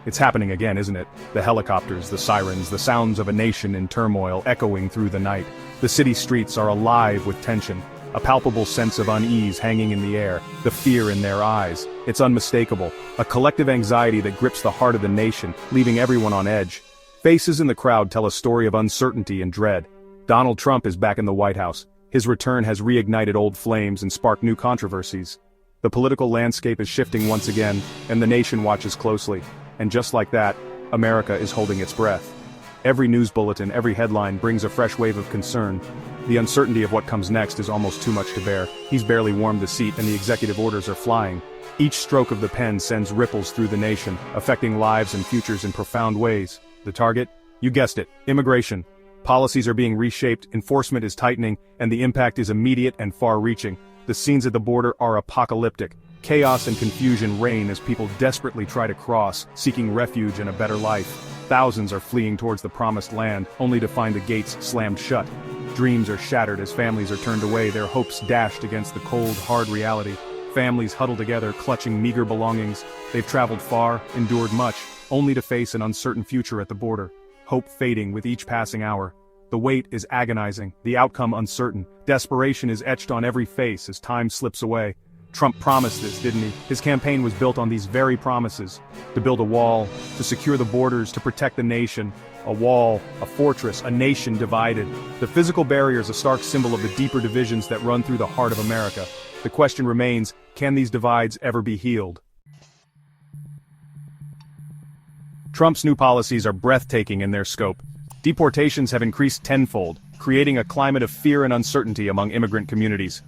It's happening again, isn't it? The helicopters, the sirens, the sounds of a nation in turmoil echoing through the night. The city streets are alive with tension, a palpable sense of unease hanging in the air, the fear in their eyes. It's unmistakable, a collective anxiety that grips the heart of the nation, leaving everyone on edge. Faces in the crowd tell a story of uncertainty and dread. Donald Trump is back in the White House. His return has reignited old flames and sparked new controversies. The political landscape is shifting once again, and the nation watches closely. And just like that, America is holding its breath. Every news bulletin, every headline brings a fresh wave of concern. The uncertainty of what comes next is almost too much to bear. He's barely warmed the seat and the executive orders are flying. Each stroke of the pen sends ripples through the nation, affecting lives and futures in profound ways. The target? You guessed it, immigration. Policies are being reshaped, enforcement is tightening, and the impact is immediate and far-reaching. The scenes at the border are apocalyptic. Chaos and confusion reign as people desperately try to cross, seeking refuge and a better life. Thousands are fleeing towards the promised land, only to find the gates slammed shut. Dreams are shattered as families are turned away, their hopes dashed against the cold, hard reality. Families huddle together, clutching meager belongings. They've traveled far, endured much, only to face an uncertain future at the border. Hope fading with each passing hour. The wait is agonizing, the outcome uncertain. Desperation is etched on every face as time slips away. Trump promised this, didn't he? His campaign was built on these very promises. To build a wall, to secure the borders, to protect the nation. A wall, a fortress, a nation divided. The physical barrier is a stark symbol of the deeper divisions that run through the heart of America. The question remains, can these divides ever be healed? Trump's new policies are breathtaking in their scope. Deportations have increased tenfold, creating a climate of fear and uncertainty among immigrant communities.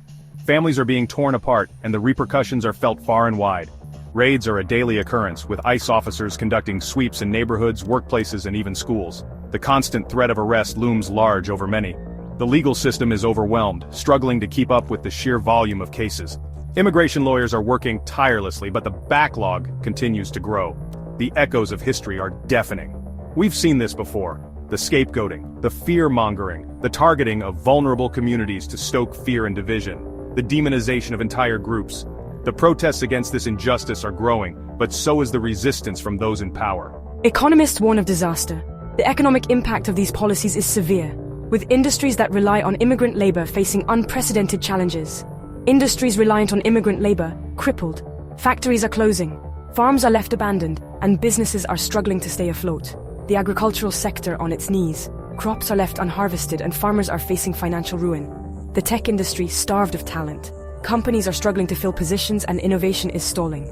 Families are being torn apart, and the repercussions are felt far and wide. Raids are a daily occurrence, with ICE officers conducting sweeps in neighborhoods, workplaces, and even schools. The constant threat of arrest looms large over many. The legal system is overwhelmed, struggling to keep up with the sheer volume of cases. Immigration lawyers are working tirelessly, but the backlog continues to grow. The echoes of history are deafening. We've seen this before. The scapegoating, the fear-mongering, the targeting of vulnerable communities to stoke fear and division. The demonization of entire groups. The protests against this injustice are growing, but so is the resistance from those in power. Economists warn of disaster. The economic impact of these policies is severe, with industries that rely on immigrant labor facing unprecedented challenges. Industries reliant on immigrant labor, crippled. Factories are closing, farms are left abandoned, and businesses are struggling to stay afloat. The agricultural sector on its knees. Crops are left unharvested and farmers are facing financial ruin. The tech industry starved of talent. Companies are struggling to fill positions and innovation is stalling.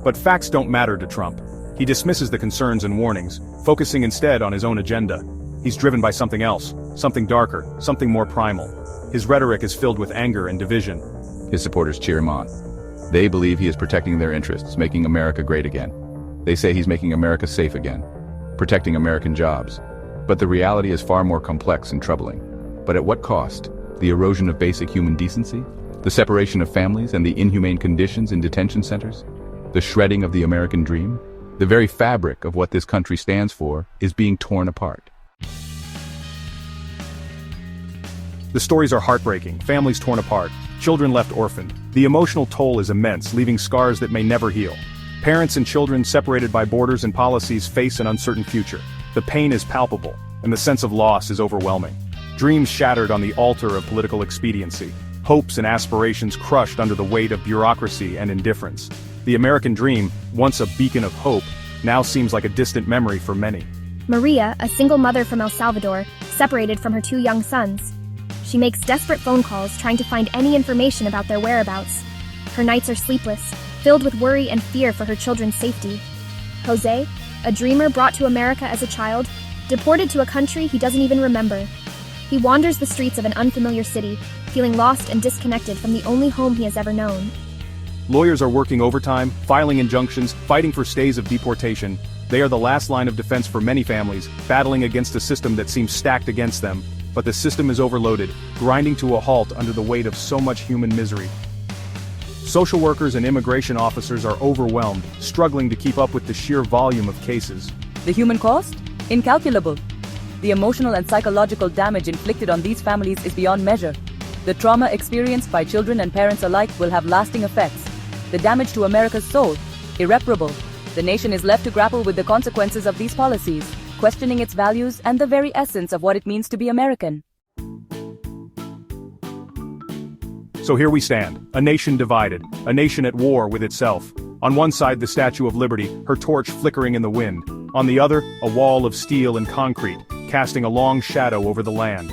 But facts don't matter to Trump. He dismisses the concerns and warnings, focusing instead on his own agenda. He's driven by something else, something darker, something more primal. His rhetoric is filled with anger and division. His supporters cheer him on. They believe he is protecting their interests, making America great again. They say he's making America safe again, protecting American jobs. But the reality is far more complex and troubling. But at what cost? The erosion of basic human decency? The separation of families and the inhumane conditions in detention centers? The shredding of the American dream? The very fabric of what this country stands for is being torn apart. The stories are heartbreaking, families torn apart, children left orphaned. The emotional toll is immense, leaving scars that may never heal. Parents and children separated by borders and policies face an uncertain future. The pain is palpable, and the sense of loss is overwhelming. Dreams shattered on the altar of political expediency. Hopes and aspirations crushed under the weight of bureaucracy and indifference. The American dream, once a beacon of hope, now seems like a distant memory for many. Maria, a single mother from El Salvador, separated from her 2 young sons. She makes desperate phone calls trying to find any information about their whereabouts. Her nights are sleepless, filled with worry and fear for her children's safety. Jose, a dreamer brought to America as a child, deported to a country he doesn't even remember. He wanders the streets of an unfamiliar city, feeling lost and disconnected from the only home he has ever known. Lawyers are working overtime, filing injunctions, fighting for stays of deportation. They are the last line of defense for many families, battling against a system that seems stacked against them. But the system is overloaded, grinding to a halt under the weight of so much human misery. Social workers and immigration officers are overwhelmed, struggling to keep up with the sheer volume of cases. The human cost? Incalculable. The emotional and psychological damage inflicted on these families is beyond measure. The trauma experienced by children and parents alike will have lasting effects. The damage to America's soul, irreparable. The nation is left to grapple with the consequences of these policies, questioning its values and the very essence of what it means to be American. So here we stand, a nation divided, a nation at war with itself. On one side the Statue of Liberty, her torch flickering in the wind. On the other, a wall of steel and concrete, casting a long shadow over the land.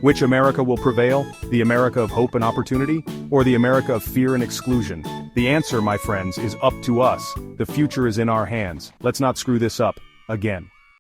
Which America will prevail? The America of hope and opportunity? Or the America of fear and exclusion? The answer, my friends, is up to us. The future is in our hands. Let's not screw this up again.